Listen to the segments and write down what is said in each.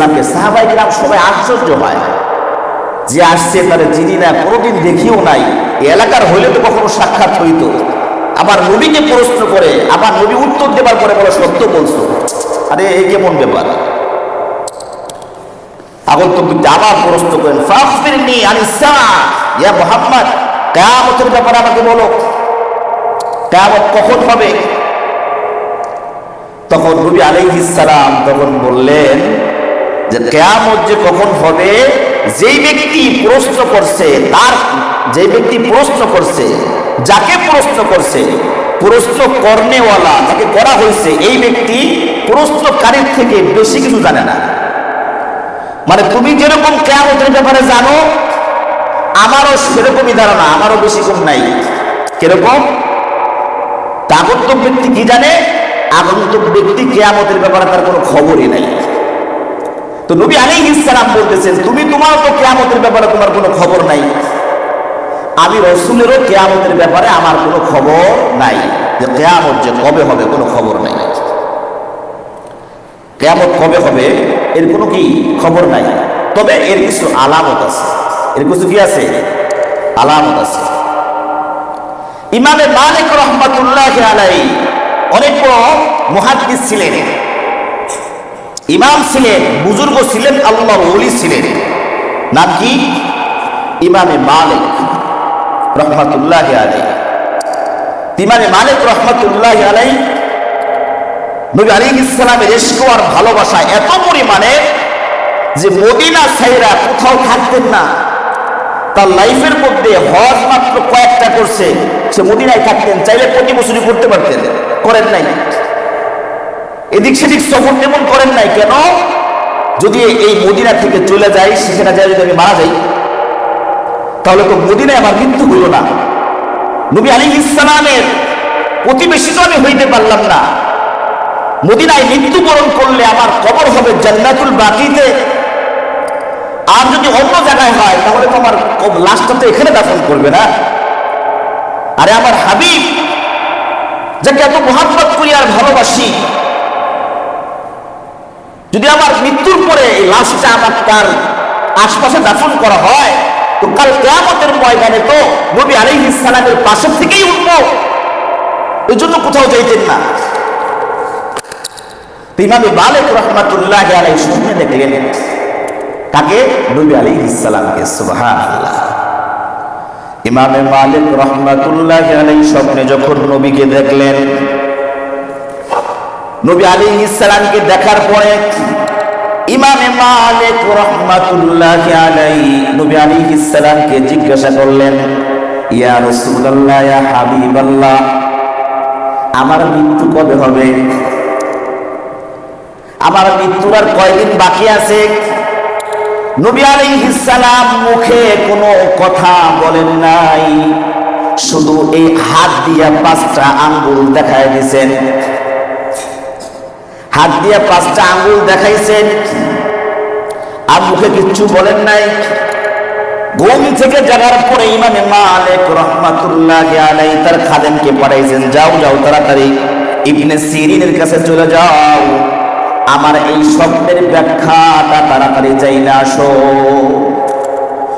সালামকে সাহাবায়ে কিরাম সবাই আশ্চর্য হয় যে আসছে তারা চিনি না, কোনোদিন দেখিও নাই, এলাকার হইলে তো কখনো সাক্ষাৎ হইতো। আবার নবীকে প্রশ্ন করে, আবার নবী উত্তর দেবার পরে বলে সত্য বলছো। আরে এই কেমন ব্যাপার? আগন্তুক ব্যক্তি আবার প্রশ্ন করেন, ফাখবিরনি আনিস সাআ, ইয়া মুহাম্মদ, কিয়ামতের ব্যাপারে আমাকে বলো, কিয়ামত কখন হবে? তখন নবী আলাইহিস সালাম তখন বললেন যে কিয়ামত যে কখন হবে, যেই ব্যক্তি প্রশ্ন করছে, তার যে ব্যক্তি প্রশ্ন করছে, যাকে প্রশ্ন করছে, প্রশ্ন করনেওয়ালা যাকে করা হয়েছে, এই ব্যক্তি প্রশ্নকারীর থেকে বেশি কিছু জানে না। মানে তুমি যেরকম কিয়ামতের ব্যাপারে জানো, আমারও সেরকমই ধারণা, আমারও বেশি কম নাই। কিরকম? আগন্তুক ব্যক্তি কি জানে? আগন্তুক ব্যক্তি কিয়ামতের ব্যাপারে তার কোনো খবরই নাই। তো নবী আলাইহিস সালাম বলতেছেন, তুমি তোমার তো কিয়ামতের ব্যাপারে তোমার কোনো খবর নাই, আমি রাসূলেরও কিয়ামতের ব্যাপারে আমার কোনো খবর নাই, যে কিয়ামত যে কবে হবে কোনো খবর নাই। কিয়ামত কবে হবে এর কোনো কি খবর নাই, তবে এর কিছু আলামত আছে। এর কিছু কি আছে? আলামত আছে। ইমামে মালিক রাহমাতুল্লাহি আলাইহি অনেক বড় মুহাদ্দিস ছিলেন, ইমাম ছিলেন, বুজুর্গ ছিলেন, আল্লাহর ওলি ছিলেন। নাম কি? ইমামে মালিক রাহমাতুল্লাহি আলাইহি। ইমামে মালিক রাহমাতুল্লাহি আলাইহি নবী আলাইহিস সালামের ইশক আর ভালোবাসা এত পরিমাণে যে মদিনা ছাইরা কোথাও থাকতেন না। তার লাইফের মধ্যে হজ মাত্র কয়েকটা করছে, সে মদিনায় থাকতেন, চাইলে প্রতি বছরই করতে পারতেন, করেন নাই। এদিক সেদিক সফর তেমন করেন নাই। কেন? যদি এই মদিনা থেকে চলে যাই, সেখানে যাই যদি আমি মারা যাই, তাহলে তো মদিনায় আমার মৃত্যু হইল না। নবী আলাইহিস সালামের প্রতিবেশী তো আমি হইতে পারলাম না। মদিনায় মৃত্যুবরণ করলে আমার কবর হবে জান্নাতুল বাকিতে, আর যদি অন্য জায়গায় হয় তাহলে তো আমার লাশটা তো এখানে দাফন করবে না। আরে আমার হাবিব যাকে এত মহব্বত করি আর ভালোবাসি, যদি আমার মৃত্যুর পরে এই লাশটা আমার তার আশপাশে দাফন করা হয়, তো কাল কিয়ামতের ময়দানে তো নবী আলাইহিস সালামের পাশে থেকেই উঠবো। এই জন্য কোথাও যাইতেন না। ইমামে মালিক রাহমাতুল্লাহি আলাইহি স্বপ্নে দেখলেন, তাকে? নবী আলাইহিস সালামকে। সুবহানাল্লাহ। ইমামে মালিক রাহমাতুল্লাহি আলাইহি স্বপ্নে যখন নবীকে দেখলেন, নবী আলাইহিস সালামকে দেখার পরে ইমামে মালিক রাহমাতুল্লাহি আলাইহি নবী আলাইহিস সালামকে জিজ্ঞাসা করলেন, ইয়া রাসূলুল্লাহ, ইয়া হাবিবাল্লাহ, আমার মৃত্যু কবে হবে? আমার মৃত্যুর আর কয়দিন বাকি আছে? নবী আলাইহিস সালাম মুখে কোনো কথা বলেন নাই, শুধু এই হাত দিয়া 5টা আঙ্গুল দেখায় দিয়েছেন। হাত দিয়া 5টা আঙ্গুল দেখাইছেন, আর মুখে কিচ্ছু বলেন নাই। ঘুম থেকে জাগার পরে ইমামে মালিক রাহমাতুল্লাহি আলাইহি তার খাদেমকে পাঠাইছেন, যাও যাও তাড়াতাড়ি ইবনে সিরিনের কাছে চলে যাও, আমার এই স্বপ্নের ব্যাখ্যাটা তাড়াতাড়ি চাইলে আসো।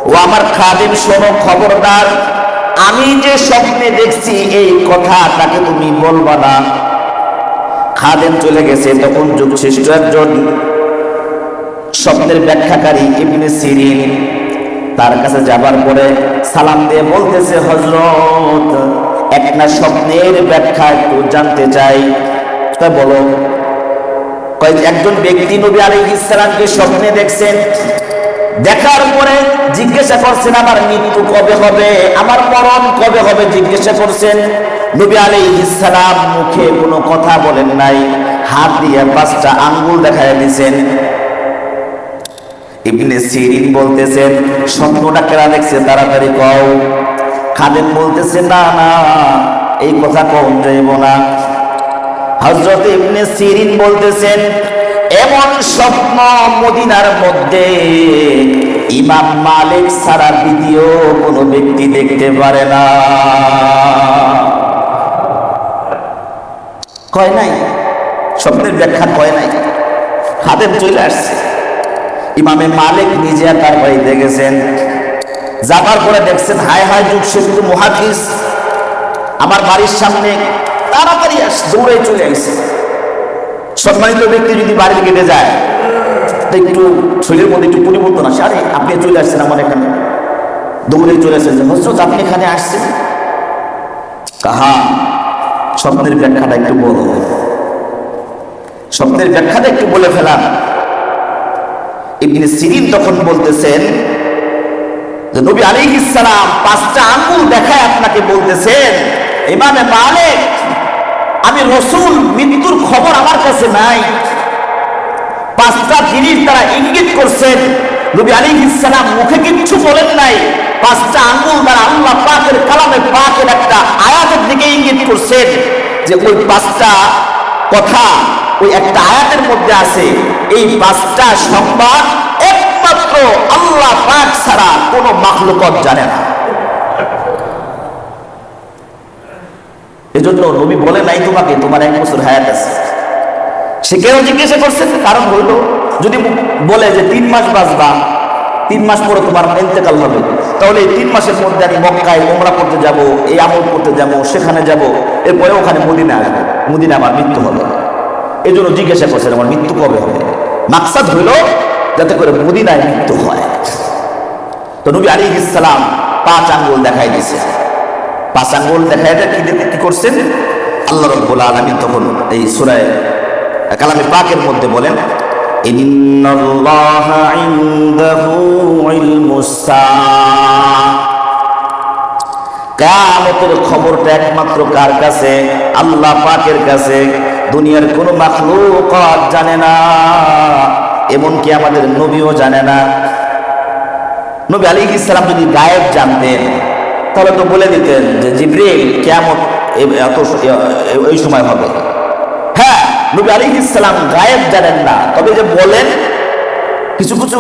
ও আমার খাদেম, শোনো, খবরদার, আমি যে স্বপ্নে দেখছি এই কথা তাকে তুমি বলবা না। খাদেম চলে গেছে। তখন যুগশ্রেষ্ঠ একজন স্বপ্নের ব্যাখ্যাকারী ইবনে সিরিন তার কাছে যাবার পরে সালাম দিয়ে বলতেছে, হযরত, একটা স্বপ্নের ব্যাখ্যা একটু জানতে চাই। তা বলো। একজন ব্যক্তি নবী আলাইহিস সালামকে স্বপ্নে দেখছেন, দেখার পরে জিজ্ঞাসা করছেন, আমার মৃত্যু কবে হবে, আমার মরণ কবে হবে জিজ্ঞাসা করছেন। নবী আলাইহিস সালাম মুখে কোনো কথা বলেন নাই, হাত দিয়ে 5টা আঙ্গুল দেখায় দিয়েছেন। ইবনে সিরিন বলতেছেন, স্বপ্নটা কেরা দেখছে, তাড়াতাড়ি কও। খাদেম বলতেছে, না না, এই কথা কম যাইব না। হযরত ইবনে সিরিন বলতেছেন, এমন স্বপ্ন মদিনার মধ্যে ইমাম মালিক ছাড়া দ্বিতীয় কোনো ব্যক্তি দেখতে পারে না। কয় নাই, স্বপ্নের ব্যাখ্যা কয় নাই। খাদেম চলে আসছে, ইমামে মালিক নিজে তার বাড়িতে গেছেন, যাবার পরে দেখছেন হায় হায় যুগ সেতু মুহাদ্দিস আমার বাড়ির সামনে তাড়াতাড়ি দৌড়ে চলে আসছে। সম্মানিত ব্যক্তি যদি বাড়ির গেটে যায় একটু শরীরের মধ্যে একটু পরিবর্তন আসে, আরে আপনি চলে আসছেন আমার এখানে, দৌড়ে চলে আসছেন, হজরত আপনি এখানে আসছেন। কাহা স্বপ্নের ব্যাখ্যাটা একটু বলো, স্বপ্নের ব্যাখ্যাটা একটু বলে ফেলাম। ইবনে সিরিন তখন বলতেছেন যে নবী আলাইহিস সালাম 5টা আঙ্গুল দেখায় আপনাকে বলতেছেন, ইমামে মালিক আমি রাসূল, মৃত্যুর খবর আমার কাছে নাই। 5টা জিনিস তারা ইঙ্গিত করছেন, নবী আলাইহিস সালাম মুখে কিচ্ছু বলেন নাই, 5টা আঙ্গুল দ্বারা আল্লাহ পাকের কালামে পাকের একটা আয়াতের দিকে ইঙ্গিত করছেন যে ওই 5টা কথা ওই একটা আয়াতের মধ্যে আছে। এই 5টা সংবাদ একমাত্র আল্লাহ পাক ছাড়া কোনো মাখলুকাত জানে না। এজন্য নবী বলে নাই তোমাকে তোমার 1 বছর হায়াত আছে। সে কেউ জিজ্ঞাসা করছেন, কারণ হইল যদি বলে যে 3 মাস বাঁচবা, 3 মাস পরে তোমার ইন্তেকাল হবে, তাহলে এই 3 মাসের মধ্যে আমি মক্কায় উমরা করতে যাব, এই আমল করতে যাব, সেখানে যাব, এরপরে ওখানে মদিনা আসবো, মদিনা আমার মৃত্যু হবে। এই জন্য জিজ্ঞাসা করছেন আমার মৃত্যু কবে হবে। মাকসাদ হইল যাতে করে মদিনায় মৃত্যু হয়। তো নবী আলাইহিস সালাম 5 আঙ্গুল দেখাই দিয়েছে। 5 আঙ্গুল দেখায় কি করছেন? আল্লাহ রাব্বুল আলামিন তখন এই সূরা কালামে পাকের মধ্যে বলেন, ইন্নাল্লাহা ইনদাহু ইলমুস সাআ, কিয়ামতের খবরটা একমাত্র কার কাছে? আল্লাহ পাকের কাছে। দুনিয়ার কোনো মাখলুকাত জানে না, এমনকি আমাদের নবীও জানে না। নবী আলাইহিস সালাম যদি গায়েব জানতেন তাহলে তো বলে দিতেন যে জিবরিল কিয়ামত এই সময় হবে। হ্যাঁ, নবী আলাইহিস সালাম গায়েব জানেন না, তবে যে বলেন কিছু কিছু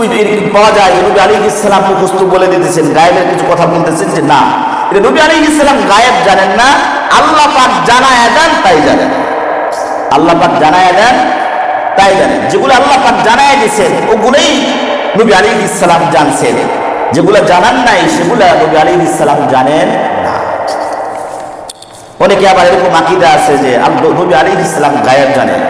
পাওয়া যায় নবী আলাইহিস সালাম মুখস্থ বলে দিতেছেন, গায়েবের কিছু কথা বলতেছেন যে না, এটা নবী আলাইহিস সালাম গায়েব জানেন না, আল্লাহ পাক জানায়া দেন তাই জানেন। আল্লাহ পাক জানায়া দেন তাই জানেন। যেগুলো আল্লাহ পাক জানায়া দিয়েছেন ওগুলোই নবী আলাইহিস সালাম জানছেন, যেগুলো জানান নাই সেগুলো নবী আলাইহিস সালাম জানেন না। অনেকে আবার এরকম আকীদা আছে যে নবী আলাইহিস সালাম গায়েব জানেন।